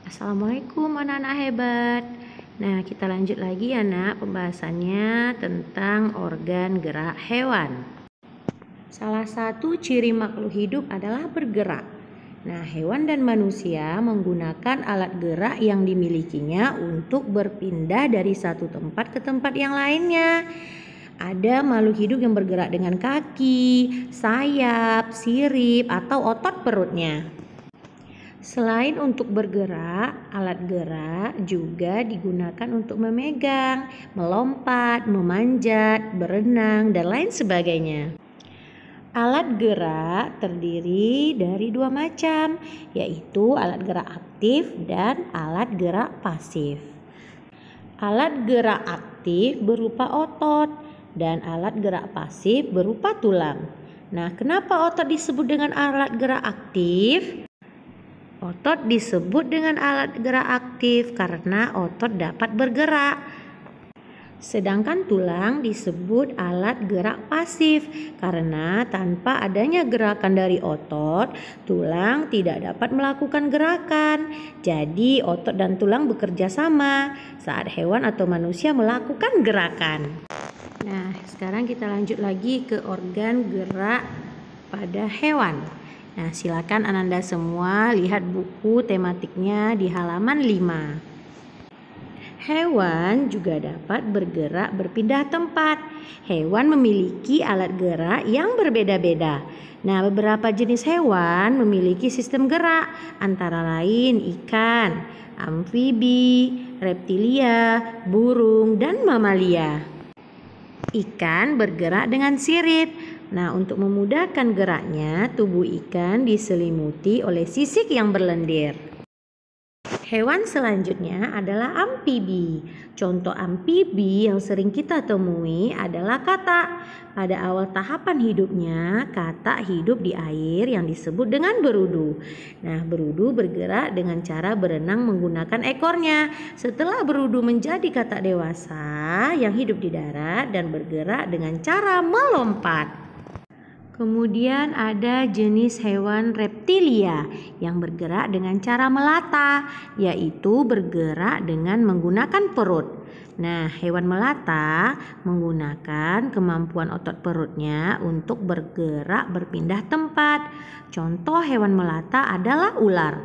Assalamualaikum anak-anak hebat. Nah, kita lanjut lagi ya nak pembahasannya tentang organ gerak hewan. Salah satu ciri makhluk hidup adalah bergerak. Nah, hewan dan manusia menggunakan alat gerak yang dimilikinya untuk berpindah dari satu tempat ke tempat yang lainnya. Ada makhluk hidup yang bergerak dengan kaki, sayap, sirip, atau otot perutnya. Selain untuk bergerak, alat gerak juga digunakan untuk memegang, melompat, memanjat, berenang, dan lain sebagainya. Alat gerak terdiri dari dua macam, yaitu alat gerak aktif dan alat gerak pasif. Alat gerak aktif berupa otot dan alat gerak pasif berupa tulang. Nah, kenapa otot disebut dengan alat gerak aktif? Otot disebut dengan alat gerak aktif karena otot dapat bergerak. Sedangkan tulang disebut alat gerak pasif karena tanpa adanya gerakan dari otot, tulang tidak dapat melakukan gerakan. Jadi otot dan tulang bekerja sama saat hewan atau manusia melakukan gerakan. Nah, sekarang kita lanjut lagi ke organ gerak pada hewan. Nah, silakan Ananda semua lihat buku tematiknya di halaman 5. Hewan juga dapat bergerak berpindah tempat. Hewan memiliki alat gerak yang berbeda-beda. Nah, beberapa jenis hewan memiliki sistem gerak, antara lain ikan, amfibi, reptilia, burung, dan mamalia. Ikan bergerak dengan sirip. Nah, untuk memudahkan geraknya, tubuh ikan diselimuti oleh sisik yang berlendir. Hewan selanjutnya adalah amfibi. Contoh amfibi yang sering kita temui adalah katak. Pada awal tahapan hidupnya, katak hidup di air yang disebut dengan berudu. Nah, berudu bergerak dengan cara berenang menggunakan ekornya. Setelah berudu menjadi katak dewasa yang hidup di darat dan bergerak dengan cara melompat. Kemudian ada jenis hewan reptilia yang bergerak dengan cara melata, yaitu bergerak dengan menggunakan perut. Nah, hewan melata menggunakan kemampuan otot perutnya untuk bergerak berpindah tempat. Contoh hewan melata adalah ular.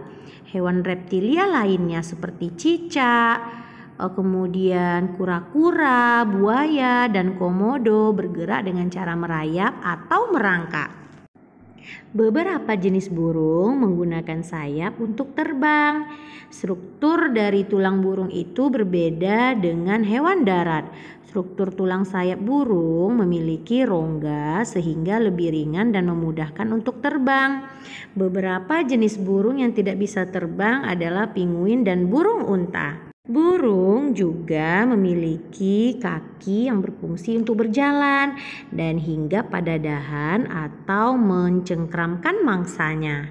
Hewan reptilia lainnya seperti cicak, kemudian kura-kura, buaya, dan komodo bergerak dengan cara merayap atau merangkak. Beberapa jenis burung menggunakan sayap untuk terbang. Struktur dari tulang burung itu berbeda dengan hewan darat. Struktur tulang sayap burung memiliki rongga sehingga lebih ringan dan memudahkan untuk terbang. Beberapa jenis burung yang tidak bisa terbang adalah pinguin dan burung unta. Burung juga memiliki kaki yang berfungsi untuk berjalan dan hinggap pada dahan atau mencengkramkan mangsanya,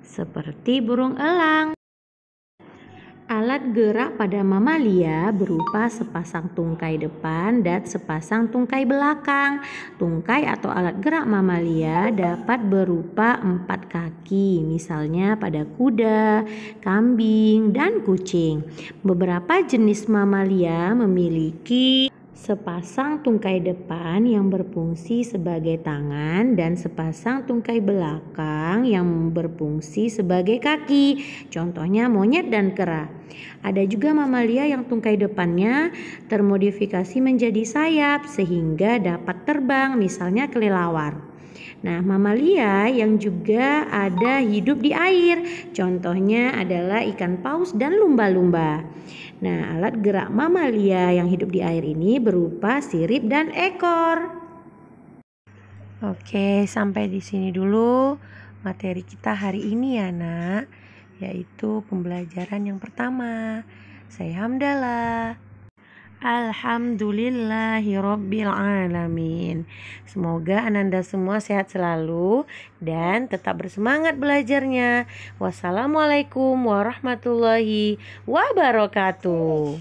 seperti burung elang. Alat gerak pada mamalia berupa sepasang tungkai depan dan sepasang tungkai belakang. Tungkai atau alat gerak mamalia dapat berupa 4 kaki, misalnya pada kuda, kambing, dan kucing. Beberapa jenis mamalia memiliki sepasang tungkai depan yang berfungsi sebagai tangan dan sepasang tungkai belakang yang berfungsi sebagai kaki. Contohnya monyet dan kera. Ada juga mamalia yang tungkai depannya termodifikasi menjadi sayap sehingga dapat terbang, misalnya kelelawar. Nah, mamalia yang juga ada hidup di air, contohnya adalah ikan paus dan lumba-lumba. Nah, alat gerak mamalia yang hidup di air ini berupa sirip dan ekor. Oke, sampai di sini dulu materi kita hari ini ya, Nak, yaitu pembelajaran yang pertama. Saya Hamdalah. Alhamdulillahirabbil alamin. Semoga Ananda semua sehat selalu dan tetap bersemangat belajarnya. Wassalamualaikum warahmatullahi wabarakatuh.